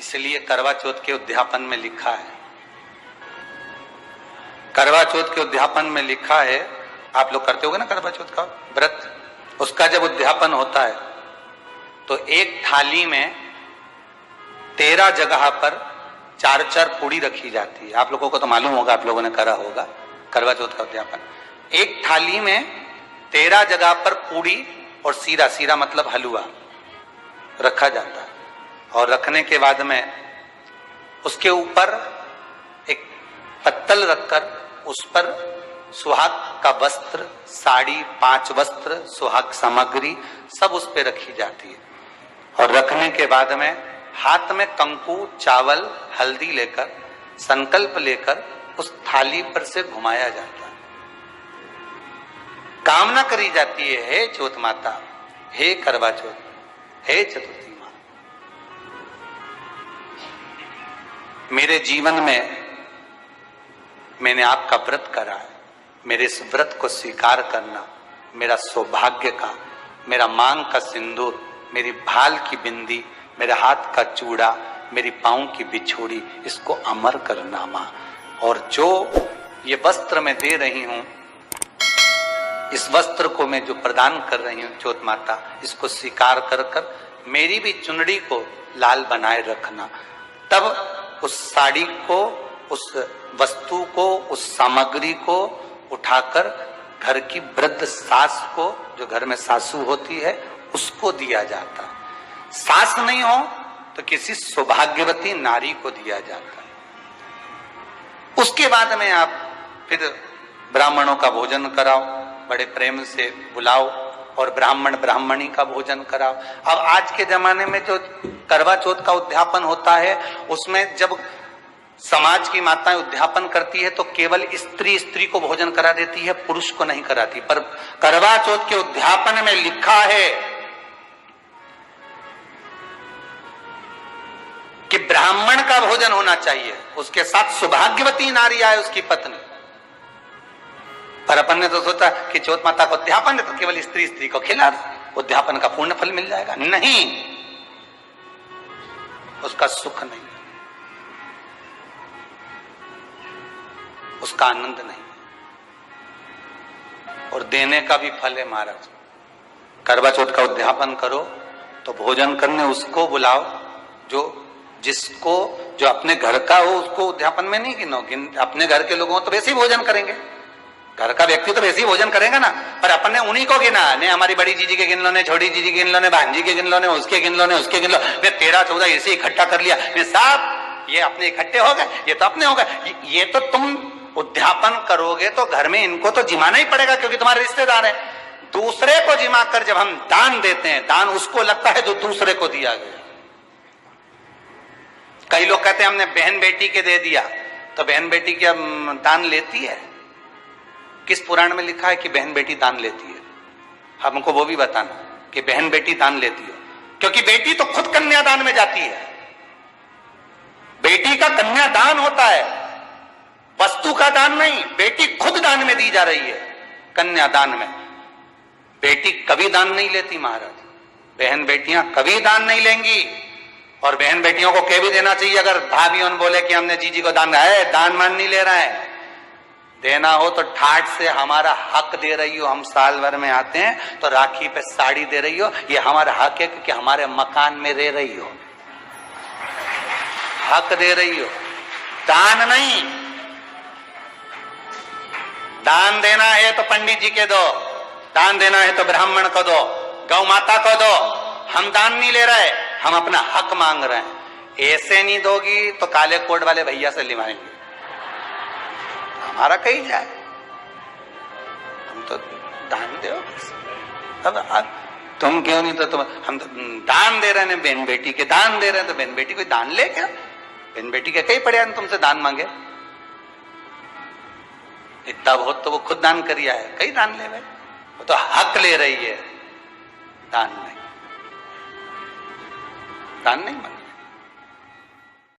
इसलिए करवा चौथ के उद्यापन में लिखा है, करवा चौथ के उद्यापन में लिखा है, आप लोग करते होगे ना करवा चौथ का व्रत, उसका जब उद्यापन होता है तो एक थाली में 13 जगह पर 4-4 पूड़ी रखी जाती है। आप लोगों को तो मालूम होगा, आप लोगों ने करा होगा करवा चौथ का उद्यापन। एक थाली में 13 जगह पर पूड़ी और सीरा, सीरा मतलब हलवा रखा जाता है, और रखने के बाद में उसके ऊपर एक पत्तल रखकर उस पर सुहाग का वस्त्र, साड़ी, 5 वस्त्र, सुहाग सामग्री सब उस पर रखी जाती है। और रखने के बाद में हाथ में कंकु, चावल, हल्दी लेकर संकल्प लेकर उस थाली पर से घुमाया जाता है। कामना करी जाती है, हे चौथ माता, हे करवा चौथ, हे चतुर्थी मां, मेरे जीवन में मैंने आपका व्रत करा है, मेरे इस व्रत को स्वीकार करना, मेरा सौभाग्य का, मेरा मांग का सिंदूर, मेरी भाल की बिंदी, मेरे हाथ का चूड़ा, मेरी पांव की बिछोड़ी, इसको अमर करना मां। और जो ये वस्त्र मैं दे रही हूं, इस वस्त्र को मैं जो प्रदान कर रही हूं चौथ माता, इसको स्वीकार कर कर मेरी भी चुनड़ी को लाल बनाए रखना। तब उस साड़ी को, उस वस्तु को, उस सामग्री को उठाकर घर की वृद्ध सास को, जो घर में सासू होती है, उसको दिया जाता है। सास नहीं हो तो किसी सौभाग्यवती नारी को दिया जाता है। उसके बाद में आप फिर ब्राह्मणों का भोजन कराओ, बड़े प्रेम से बुलाओ और ब्राह्मण ब्राह्मणी का भोजन कराओ। अब आज के जमाने में जो करवा चौथ का उद्यापन होता है, उसमें जब समाज की माताएं उद्यापन करती है तो केवल स्त्री स्त्री को भोजन करा देती है, पुरुष को नहीं कराती। पर करवा चौथ के उद्यापन में लिखा है कि ब्राह्मण का भोजन होना चाहिए, उसके साथ सौभाग्यवती नारी आए, उसकी पत्नी। पर अपन ने तो सोचा कि चौथ माता का उद्यापन है तो केवल स्त्री स्त्री को खिला दो, उद्यापन का पूर्ण फल मिल जाएगा। नहीं, उसका सुख नहीं, उसका आनंद नहीं, और देने का भी फल है महाराज। करवा चौथ का उद्यापन करो तो भोजन करने उसको बुलाओ जो अपने घर का हो, उसको उद्यापन में नहीं गिनो। अपने घर के लोगों तो वैसे ही भोजन करेंगे, घर का व्यक्ति तो वैसे ही भोजन करेगा ना, पर अपन ने उन्हीं को गिना। ने हमारी बड़ी जीजी के गिन लो, ने छोटी जीजी के गिन लो, ने भांजी के गिन लो, ने उसके गिन लो, ने उसके गिन लो, ने 13-14 ऐसे इकट्ठा कर लिया, ने सब ये अपने इकट्ठे हो गए, ये तो अपने हो गए। ये तो तुम उद्यापन करोगे तो घर में इनको तो जिमाना ही पड़ेगा, क्योंकि तुम्हारे रिश्तेदार हैं। दूसरे को जिमा कर जब हम दान देते हैं, दान उसको लगता है जो दूसरे को दिया गया। कई लोग कहते हैं हमने बहन बेटी के दे दिया, तो बहन बेटी क्या दान लेती है? किस पुराण में लिखा है कि बहन बेटी दान लेती है? हमको वो भी बताना कि बहन बेटी दान लेती है, क्योंकि बेटी तो खुद कन्यादान में जाती है। बेटी का कन्यादान होता है, वस्तु का दान नहीं, बेटी खुद दान में दी जा रही है, कन्यादान में। बेटी कभी दान नहीं लेती महाराज, बहन बेटियां कभी दान नहीं लेंगी। और बहन बेटियों को कह भी देना चाहिए, अगर भाभी बोले कि हमने जीजी को दान है, दान मान नहीं ले रहा है, देना हो तो ठाट से हमारा हक दे रही हो। हम साल भर में आते हैं तो राखी पे साड़ी दे रही हो, ये हमारा हक है क्योंकि हमारे मकान में रह रही हो, हक दे रही हो, दान नहीं। दान देना है तो पंडित जी के दो, दान देना है तो ब्राह्मण को दो, गौ माता को दो। हम दान नहीं ले रहे, हम अपना हक मांग रहे हैं। ऐसे नहीं दोगी तो काले कोट वाले भैया से लिवाएंगे, हमारा कहीं जाए, हम तो दान दो। अब तुम क्यों नहीं, तो तुम, हम तो दान दे रहे हैं, बहन बेटी के दान दे रहे हैं, तो बहन बेटी कोई दान ले क्या? बहन बेटी के कहीं पड़े तुमसे दान मांगे? इतना बहुत तो वो खुद दान करिया है, कहीं दान ले भाई, वो तो हक ले रही है, दान नहीं, दान नहीं मांगे।